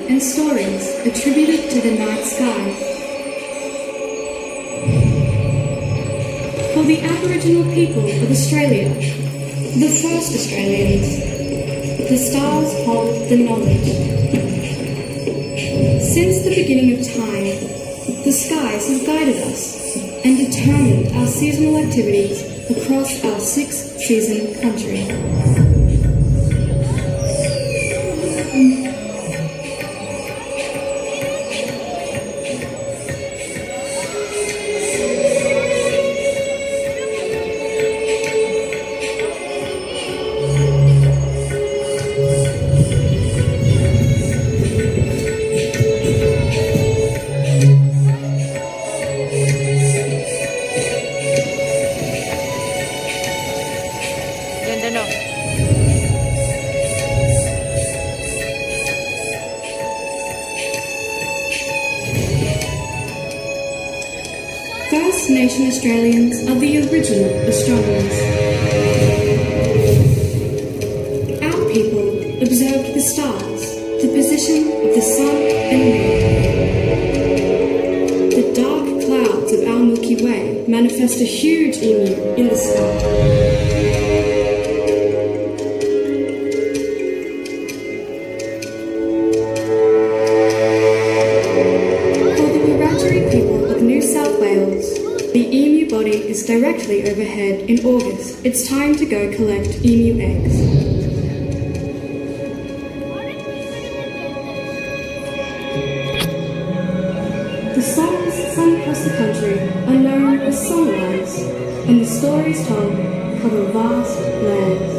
and stories attributed to the night sky. For the Aboriginal people of Australia, the first Australians, the stars hold the knowledge. Since the beginning of time, the skies have guided us and determined our seasonal activities across our six-season country. First Nation Australians are the original astronomers. Our people observed the stars, the position of the sun and moon. The dark clouds of our Milky Way manifest a huge emu in the sky. The emu body is directly overhead in August. It's time to go collect emu eggs. The songs sung across the country are known as songlines, and the stories told cover vast lands.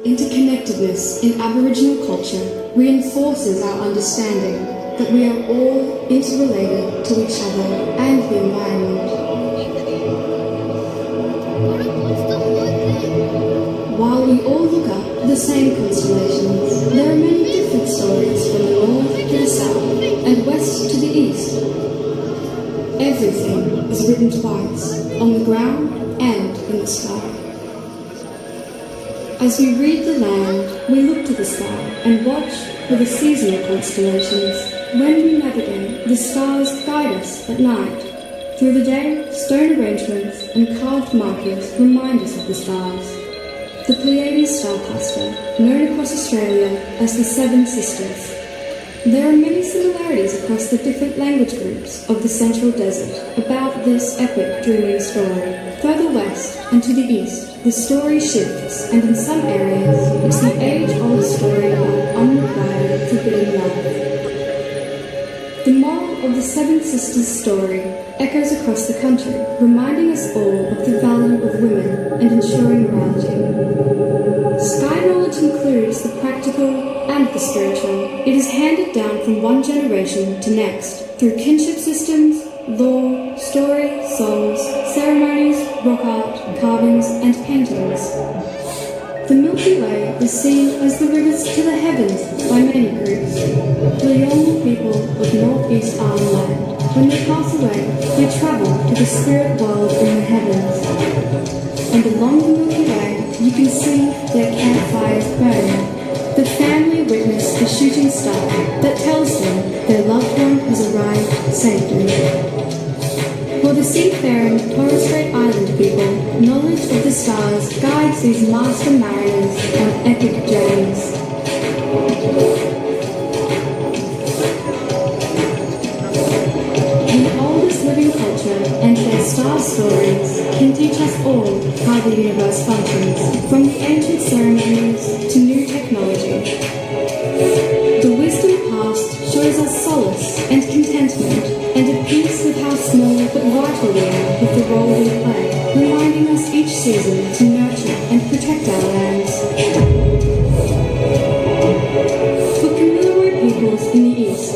Interconnectedness in Aboriginal culture reinforces our understanding that we are all interrelated to each other and the environment. While we all look up the same constellations, there are many different stories from the north to the south and west to the east. Everything is written twice, on the ground and in the sky. As we read the land, we look to the sky and watch for the seasonal constellations. When we navigate, the stars guide us at night. Through the day, stone arrangements and carved markers remind us of the stars. The Pleiades star cluster, known across Australia as the Seven Sisters. There are many similarities across the different language groups of the Central Desert about this epic dreaming story. Further west and to the east, the story shifts, and in some areas, it's the age-old story about unrequited, forbidden love. The moral of the Seven Sisters story echoes across the country, reminding us all of the value of women and ensuring morality. Sky knowledge includes the practical and the spiritual. It is handed down from one generation to next through kinship systems, lore, story, songs, ceremonies, rock art, carvings, and paintings. The Milky Way is seen as the rivers to the heavens by many groups. The Yolngu people of northeast Arnhem Land, when they pass away, they travel to the spirit world in the heavens. And along the Milky Way, you can see their campfires burn. The family witness the shooting star that tells them their loved one has arrived safely. For the seafaring Torres Strait Island people, knowledge of the stars guides these master mariners on epic journeys. The oldest living culture and their star stories can teach us all how the universe functions, from the ancient ceremonies to new technology. The wisdom past shows us solace and contentment, and a piece of how small but vital we are with the role we play, reminding us each season to nurture and protect our lands. For Kamilaroi peoples in the east,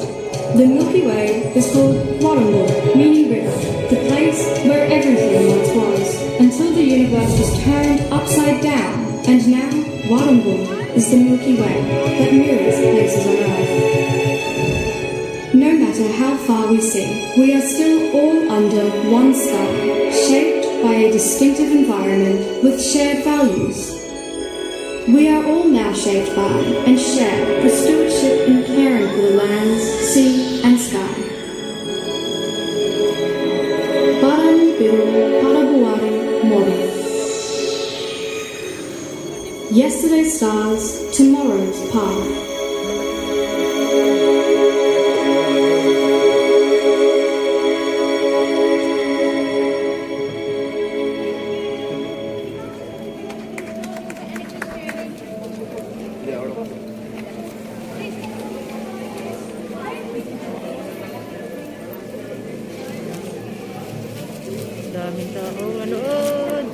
the Milky Way is called Warrnambool, meaning river, the place where everything once was, until the universe was turned upside down, and now Warrnambool is the Milky Way that mirrors places on Earth. No matter how far we see, we are still all under one sky, shaped by a distinctive environment with shared values. We are all now shaped by and share the stewardship in caring for the lands, sea and sky. Parani Biru Parabuari Mori. Yesterday's stars, tomorrow's path. Daming tao manood.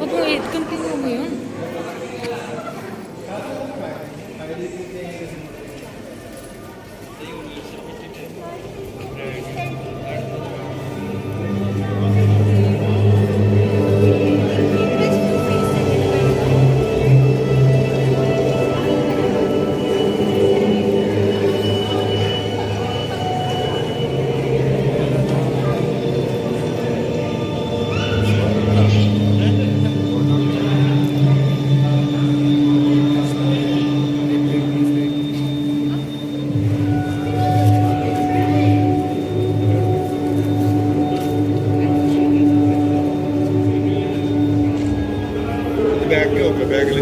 Opo, continue mo yun. ബാഗിൽ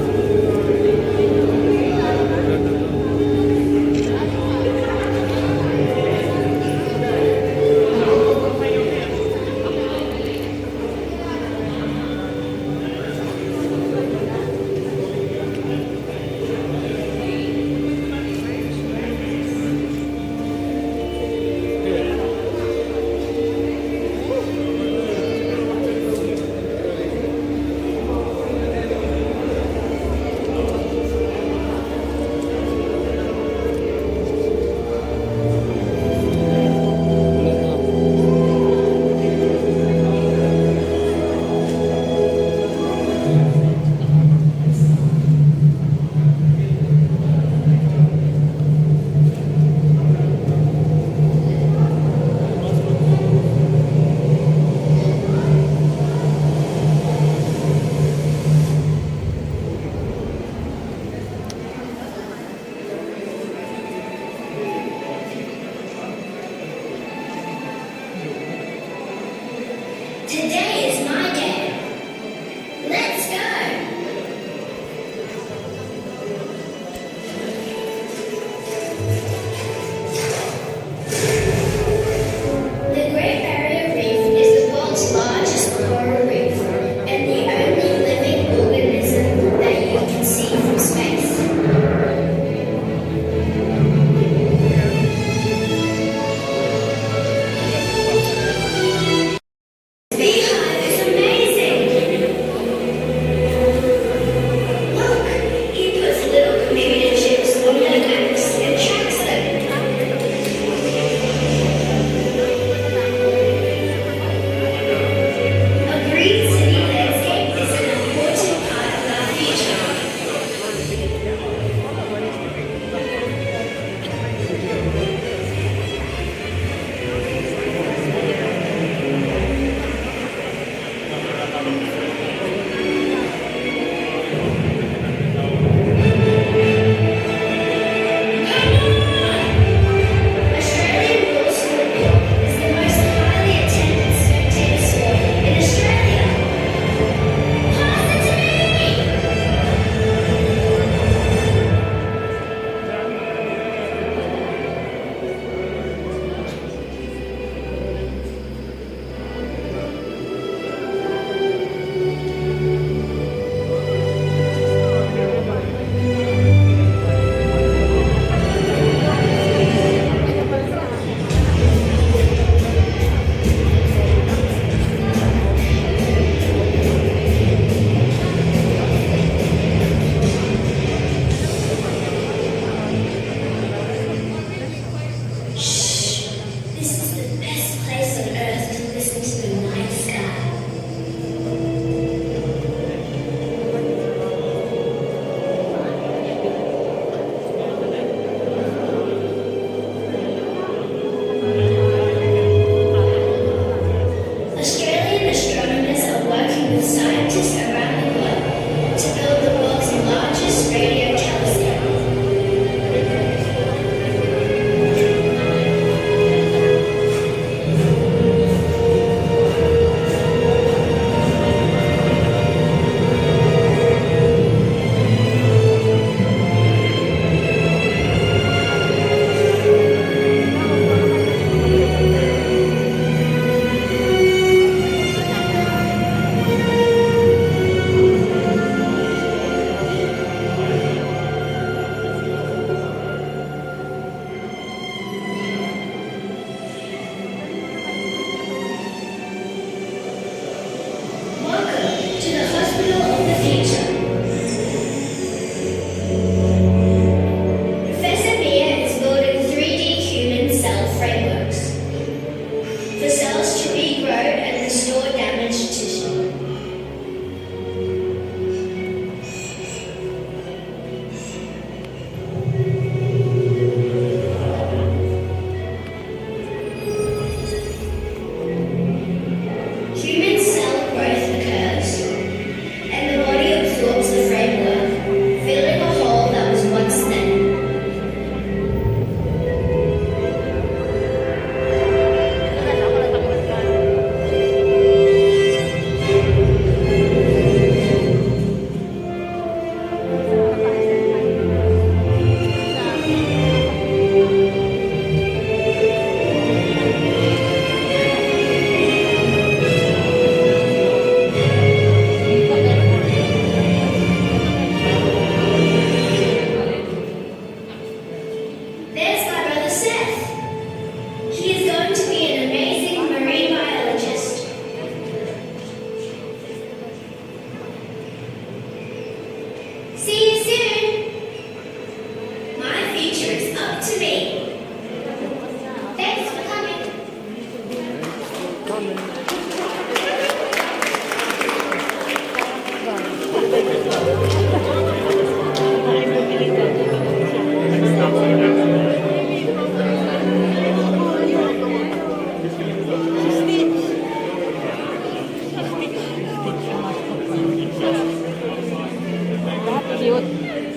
cute.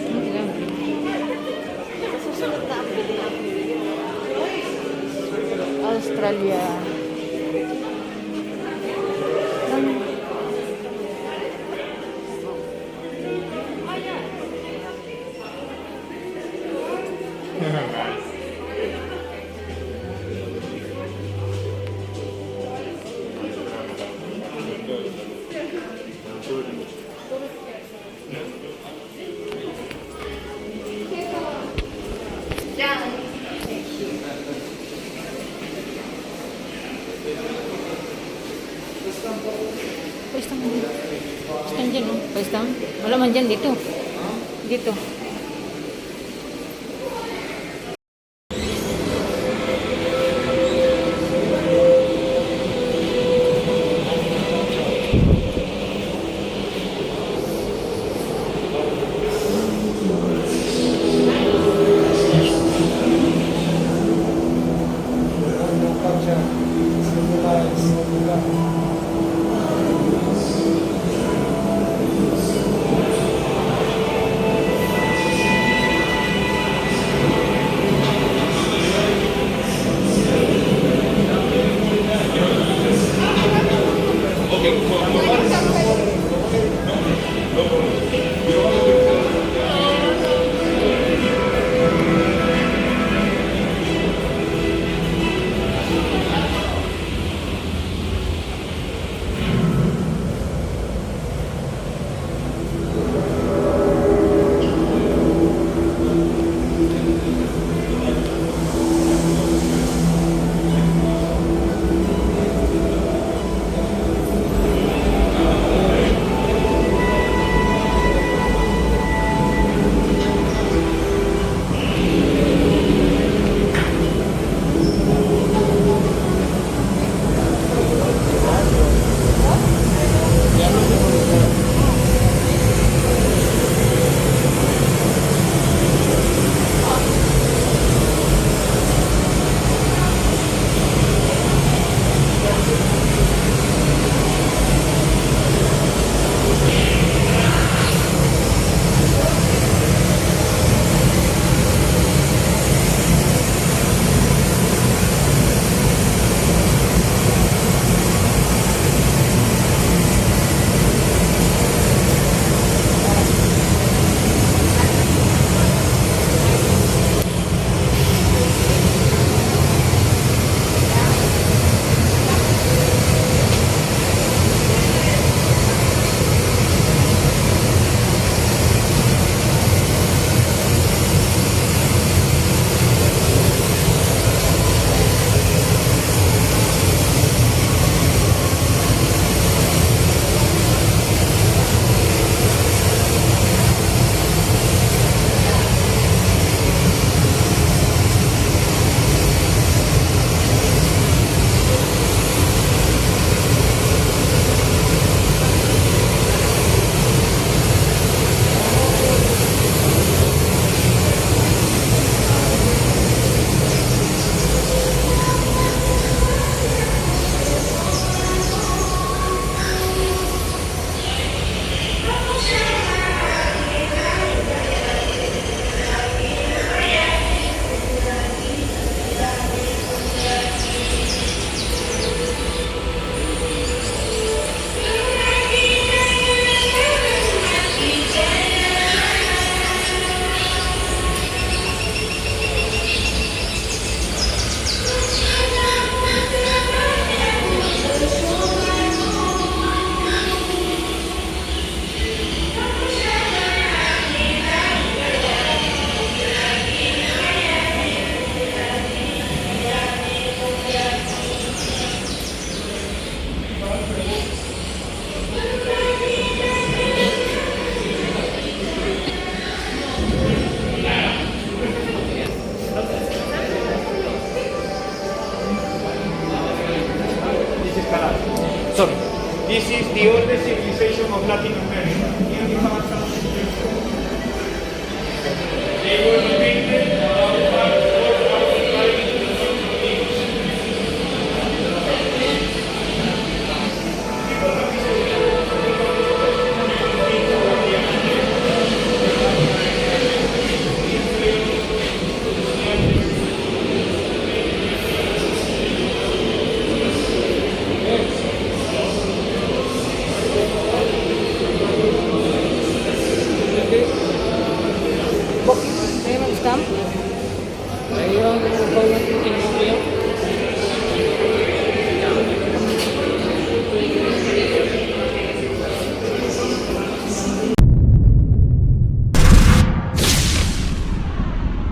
Sila. Susunod na ang pili. Australia. Dami. Pwestang dito. Pwestang dyan, oh. Pwestang? Wala man dyan, dito. Dito. Sorry. This is the oldest